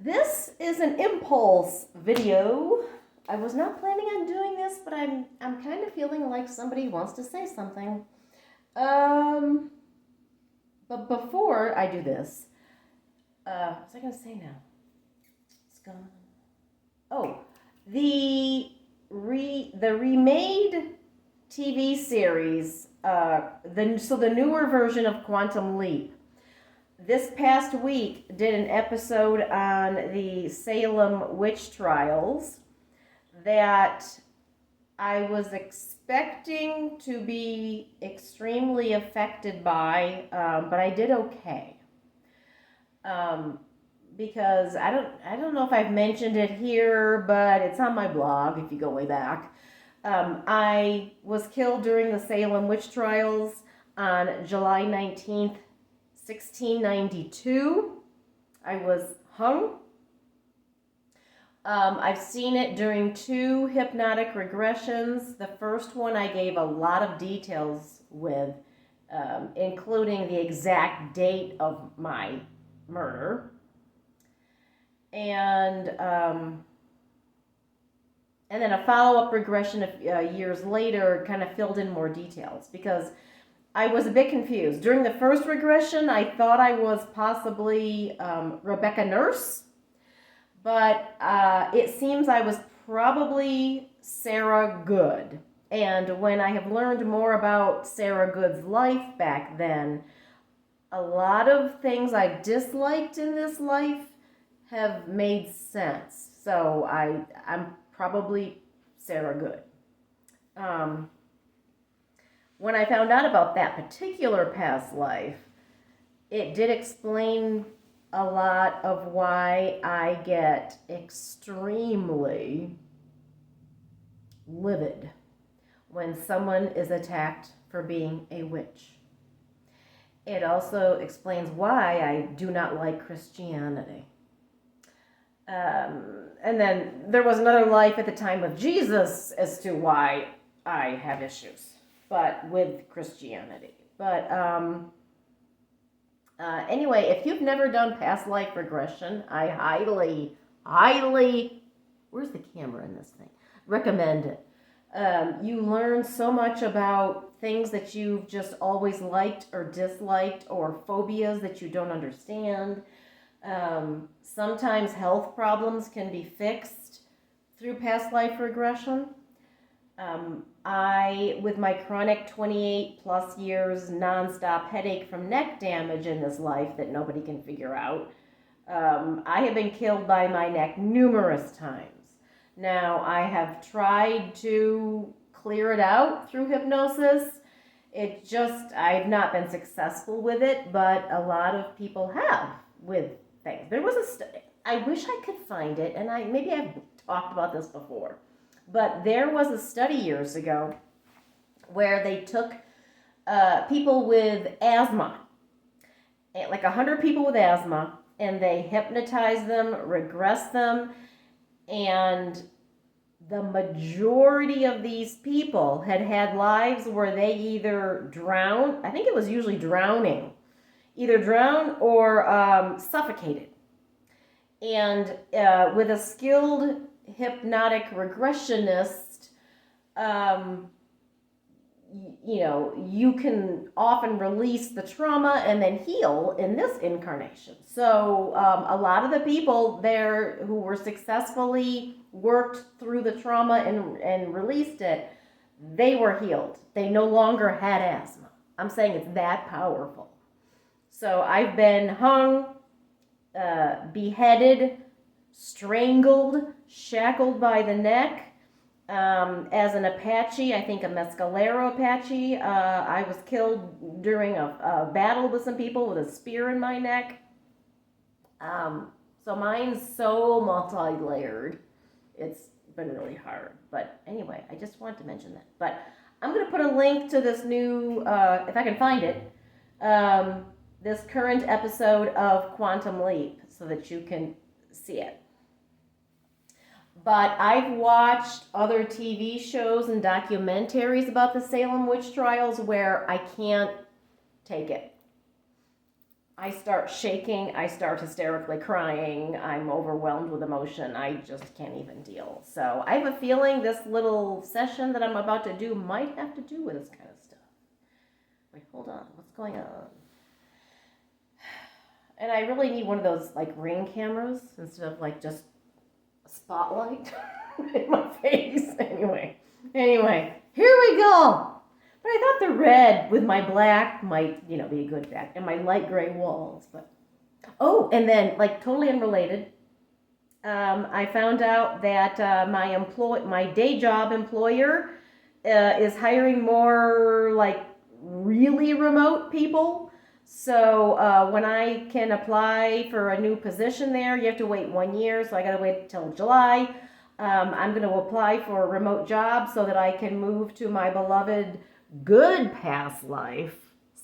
This is an impulse video. I was not planning on doing this, but I'm kind of feeling like somebody wants to say something. But before I do this, what was I going to say now? It's gone. Oh, the remade TV series, the newer version of Quantum Leap. This past week did an episode on the Salem witch trials that I was expecting to be extremely affected by, but I did okay. Because I don't know if I've mentioned it here, but it's on my blog if you go way back. I was killed during the Salem witch trials on July 19th, 1692. I was hung. I've seen it during 2 hypnotic regressions. The first one I gave a lot of details with, including the exact date of my murder. And then a follow-up regression years later kind of filled in more details because I was a bit confused. During the first regression, I thought I was possibly Rebecca Nurse, but it seems I was probably Sarah Good. And when I have learned more about Sarah Good's life back then, a lot of things I disliked in this life have made sense. So I'm probably Sarah Good. When I found out about that particular past life, it did explain a lot of why I get extremely livid when someone is attacked for being a witch. It also explains why I do not like Christianity. And then there was another life at the time of Jesus as to why I have issues, but with Christianity. But anyway, if you've never done past life regression, I highly, where's the camera in this thing? Recommend it. You learn so much about things that you've just always liked or disliked, or phobias that you don't understand. Sometimes health problems can be fixed through past life regression. With my chronic 28 plus years nonstop headache from neck damage in this life that nobody can figure out, I have been killed by my neck numerous times. Now, I have tried to clear it out through hypnosis. I've not been successful with it, but a lot of people have with things. There was a study, I wish I could find it, and maybe I've talked about this before, but there was a study years ago where they took people with asthma, like 100 people with asthma, and they hypnotized them, regressed them, and the majority of these people had lives where they either drowned, I think it was usually drowning, either drowned or suffocated. And with a skilled hypnotic regressionist, you can often release the trauma and then heal in this incarnation. So a lot of the people there who were successfully worked through the trauma and released it, they were healed. They no longer had asthma. I'm saying it's that powerful. So I've been hung, beheaded, strangled, shackled by the neck. As an Apache, I think a Mescalero Apache, I was killed during a battle with some people with a spear in my neck. So mine's so multi-layered. It's been really hard. But anyway, I just wanted to mention that. But I'm going to put a link to this new, if I can find it, this current episode of Quantum Leap so that you can see it. But I've watched other TV shows and documentaries about the Salem witch trials where I can't take it. I start shaking, I start hysterically crying, I'm overwhelmed with emotion, I just can't even deal. So I have a feeling this little session that I'm about to do might have to do with this kind of stuff. Wait, hold on, what's going on? And I really need one of those like ring cameras instead of like just a spotlight in my face. Anyway, here we go. But I thought the red with my black might, be a good back, and my light gray walls. But and then like totally unrelated, I found out that my day job employer is hiring more like really remote people. So when I can apply for a new position there, you have to wait 1 year. So I got to wait till July. I'm going to apply for a remote job so that I can move to my beloved good past life,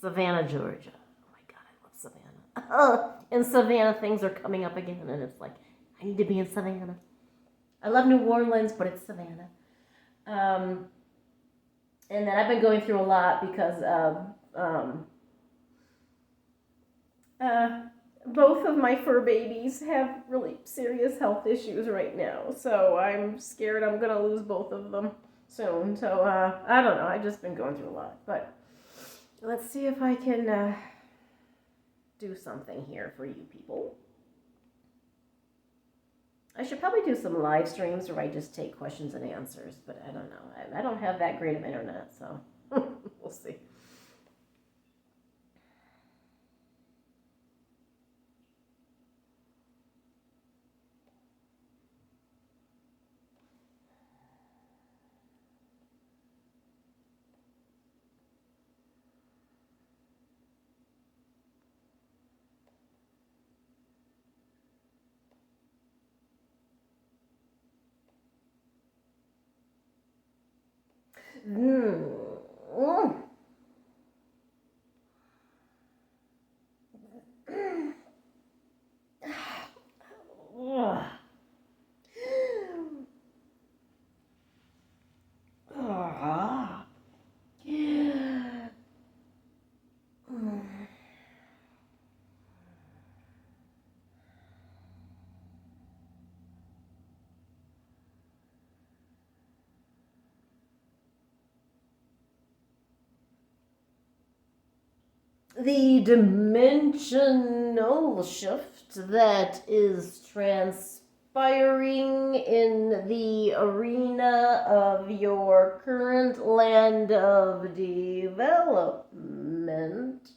Savannah, Georgia. Oh my God, I love Savannah. In Savannah, things are coming up again, and it's like, I need to be in Savannah. I love New Orleans, but it's Savannah. And then I've been going through a lot because both of my fur babies have really serious health issues right now. So I'm scared I'm going to lose both of them soon. So I don't know. I've just been going through a lot. But let's see if I can do something here for you people. I should probably do some live streams where I just take questions and answers, but I don't know. I don't have that great of internet, so we'll see. The dimensional shift that is transpiring in the arena of your current land of development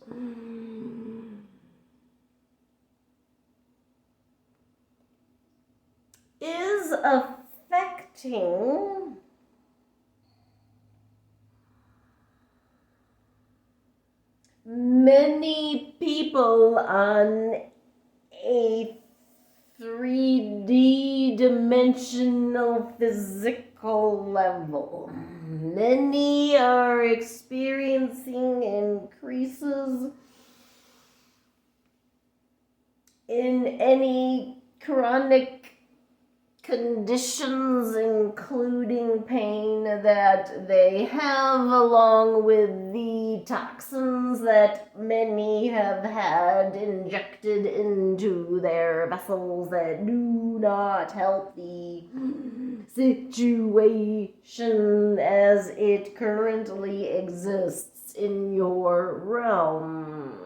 is affecting many people on a 3D dimensional physical level. Many are experiencing increases in any chronic conditions, including pain that they have, along with the toxins that many have had injected into their vessels that do not help the situation as it currently exists in your realm.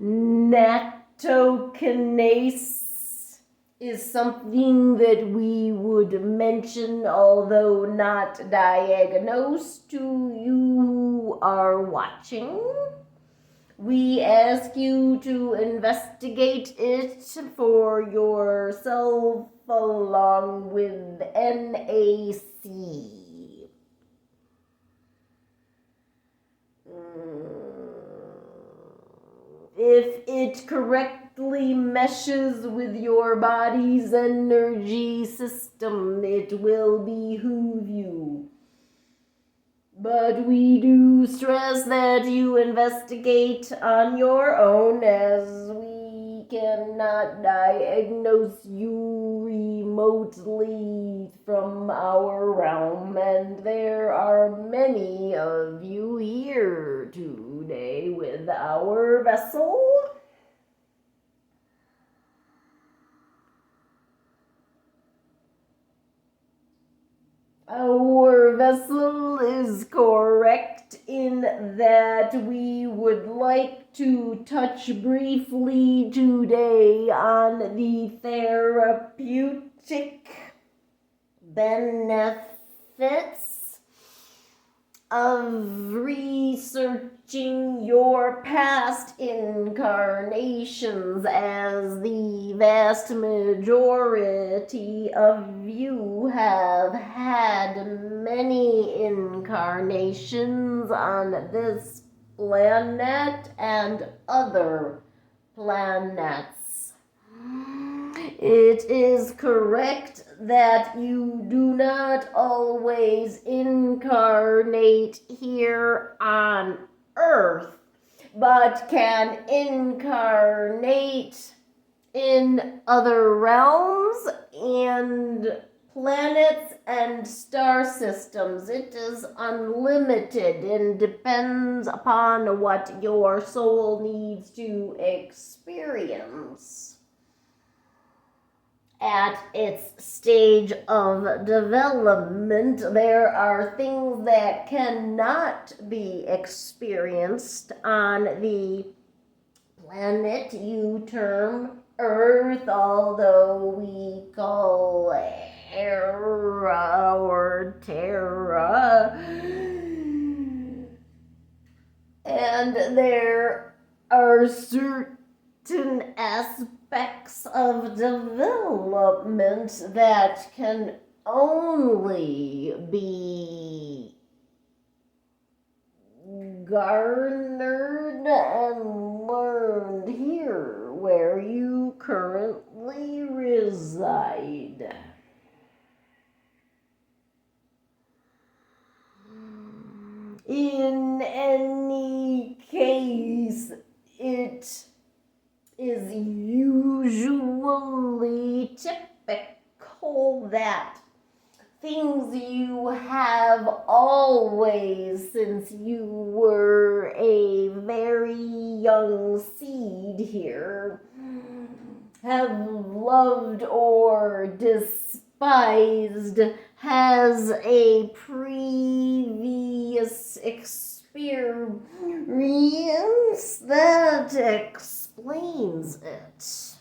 Natokinase is something that we would mention, although not diagnosed, to you who are watching. We ask you to investigate it for yourself along with NAC. If it correctly meshes with your body's energy system, it will behoove you. But we do stress that you investigate on your own, as we we cannot diagnose you remotely from our realm, and there are many of you here today with our vessel. Our vessel is correct in that we would like to touch briefly today on the therapeutic benefits of researching your past incarnations, as the vast majority of you have had many incarnations on this planet and other planets. It is correct that you do not always incarnate here on Earth, but can incarnate in other realms and planets and star systems. It is unlimited and depends upon what your soul needs to experience at its stage of development. There are things that cannot be experienced on the planet you term Earth, although we call Era or Terra. And there are certain aspects of development that can only be garnered and learned here where you currently reside. In any case, it is usually typical that things you have always, since you were a very young seed here, have loved or despised, has a previous experience that explains it.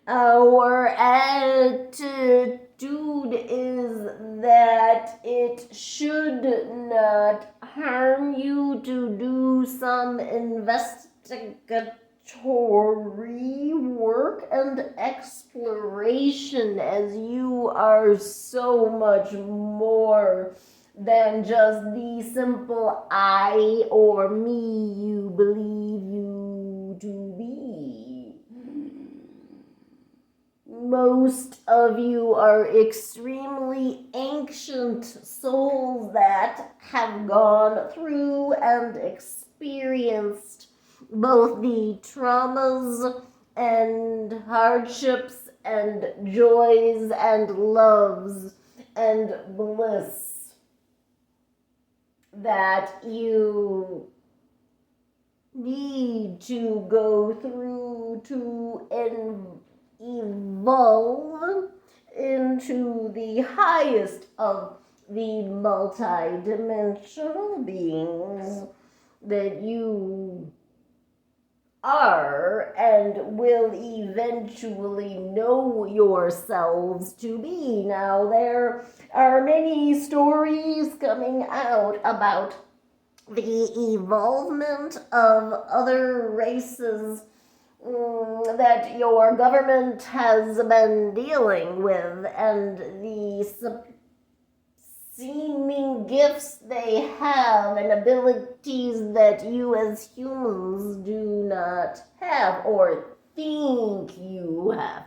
Our attitude is that it should not harm you to do some investigatory work and exploration, as you are so much more than just the simple I or me you believe you to be. Most of you are extremely ancient souls that have gone through and experienced both the traumas and hardships and joys and loves and bliss that you need to go through to evolve into the highest of the multi-dimensional beings that you are and will eventually know yourselves to be. Now, there are many stories coming out about the evolvement of other races that your government has been dealing with, and the seeming gifts they have and abilities that you as humans do not have or think you have.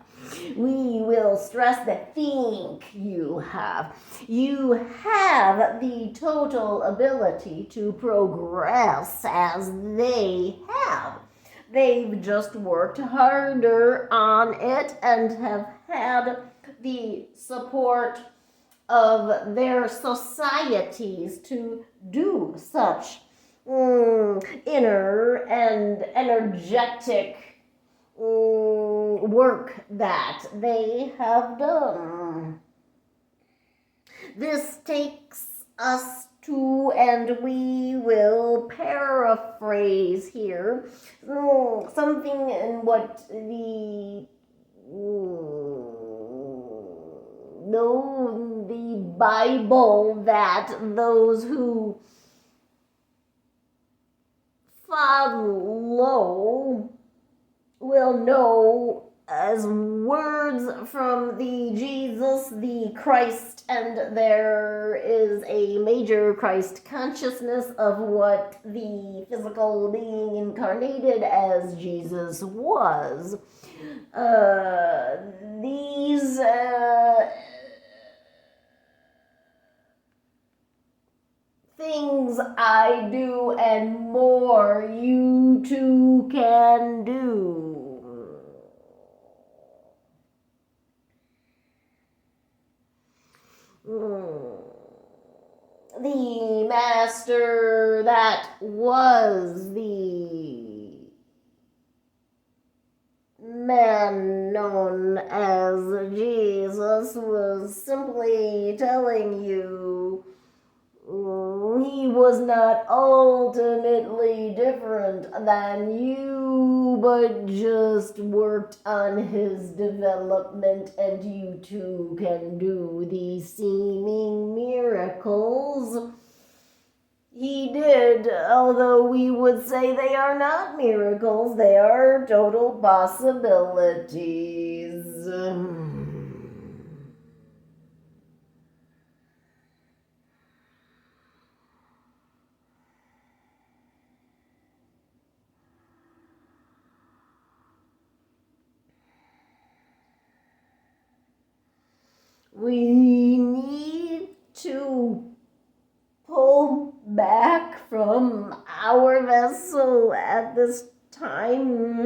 We will stress that think you have. You have the total ability to progress as they have. They've just worked harder on it and have had the support of their societies to do such inner and energetic work that they have done. This takes us to, and we will paraphrase here, something in what the Bible, that those who follow will know as words from the Jesus, the Christ, and there is a major Christ consciousness of what the physical being incarnated as Jesus was. These things I do and more you too can do. The master that was the man known as Jesus was simply telling you he was not ultimately different than you, but just worked on his development, and you too can do the seeming miracles he did, although we would say they are not miracles, they are total possibilities. We need to pull back from our vessel at this time.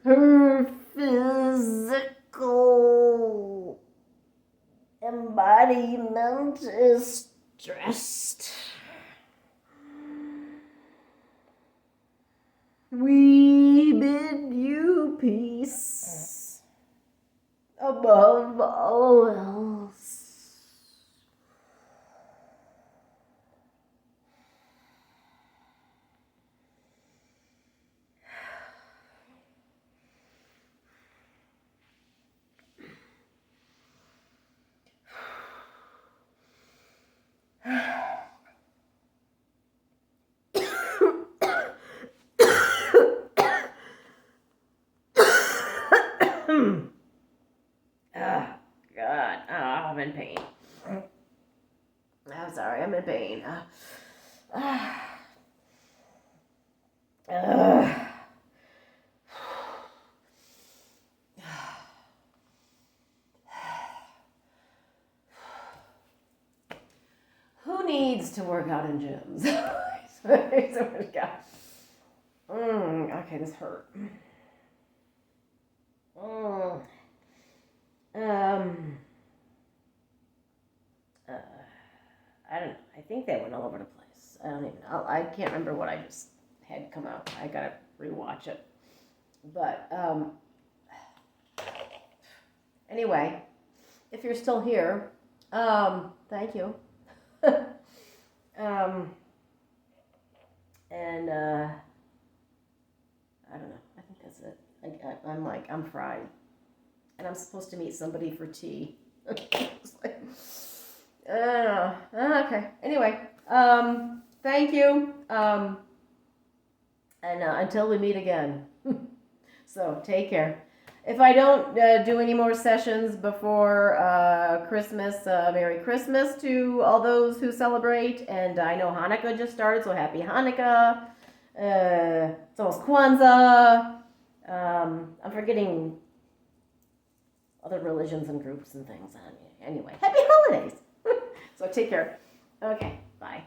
Her physical embodiment is stressed. We bid you peace above all else. God. I'm in pain. I'm sorry, I'm in pain. Who needs to work out in gyms? Okay, this hurt. I don't know. I think they went all over the place. I don't even know. I can't remember what I just had come out. I gotta rewatch it. But anyway, if you're still here, thank you. And I don't know. I think that's it. I'm fried, and I'm supposed to meet somebody for tea. It's like, I don't know. Okay. Anyway, thank you. And until we meet again. So take care. If I don't do any more sessions before Christmas, Merry Christmas to all those who celebrate. And I know Hanukkah just started, so Happy Hanukkah. It's almost Kwanzaa. I'm forgetting other religions and groups and things. Anyway, happy holidays. So take care. Okay, bye.